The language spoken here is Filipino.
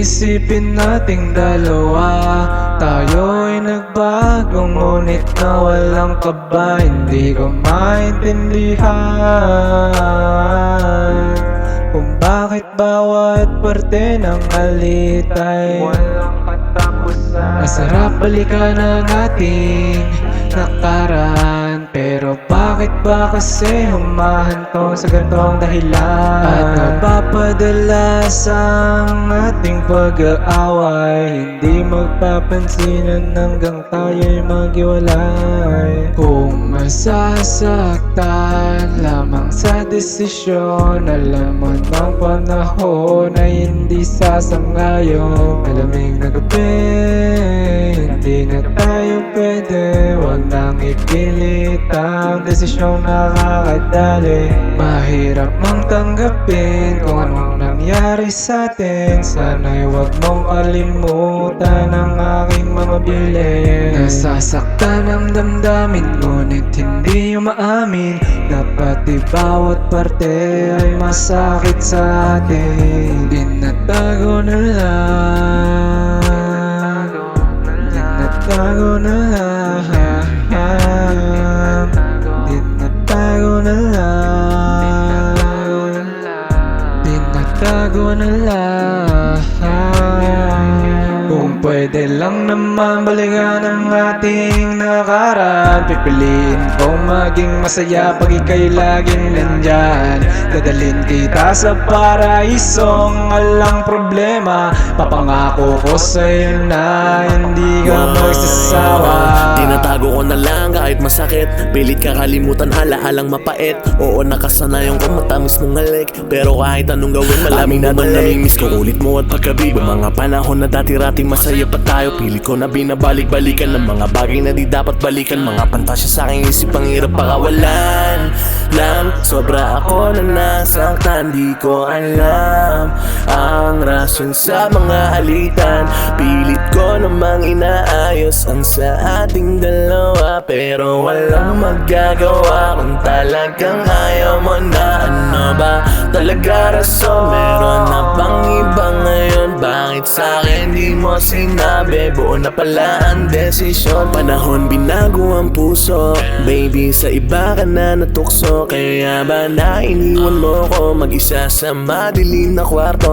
Isipin nating dalawa, tayo'y nagbago, ngunit nawalang kaba. Hindi ko maintindihan kung bakit bawat parte ng alitay walang katapusan. Masarap balikan ang ating nakaraan, pero bakit ba kasi humahantong sa ganitong dahilan? At napapadalas ang ating pag-aaway, hindi magpapansinan hanggang tayo'y maghiwalay. Kung masasaktan lamang sa desisyon, alam mo ng panahon ay hindi sasangayon. Malamig na gabi, hindi na tayo pwede, wag nang ipilit ang desisyong nakakadali. Mahirap mang tanggapin kung anong nangyari sa atin, sana'y wag mong kalimutan ang aking mga bilin. Nasasaktan ang damdamin, ngunit hindi umaamin. Dapat di bawat parte ay masakit sa atin. Tinatago na lang, tinatago na lang, tinatago na lang, tinatago na lang. Kung pwede lang naman balikan ang ating nakaraan, pipiliin kong maging masaya pag ika'y laging nandyan. Dadalhin kita sa paraisong walang problema, papangako ko sa'yo na hindi ka magsasawa. Tinatago ko na lang kahit masakit, pilit kakalimutan alaalang mapait. Oo, nakasanayan ko matamis mong halik, pero kahit anong gawin malaming naman namimiss ko ulit mo at pagkabig. Mga panahon na dati-rating masaya pa tayo, pilit ko na binabalik-balikan ng mga bagay na di dapat balikan. Mga pantasya sa aking isip ang hirap pakawalan lang. Sobra ako na nasaktan, di ko alam ang rason sa mga alitan. Pilit ko namang inaayos ang sa ating dalawa, pero walang magagawa kung talagang ayaw mo na. Ano ba talaga rason? Meron na bang iba ngayon? Bakit sa'kin di mo sinabi? Buo na pala ang desisyon. Panahon binago ang puso, baby sa iba ka na natukso. Kaya ba na iniwan mo ko mag-isa sa madilim na kwarto?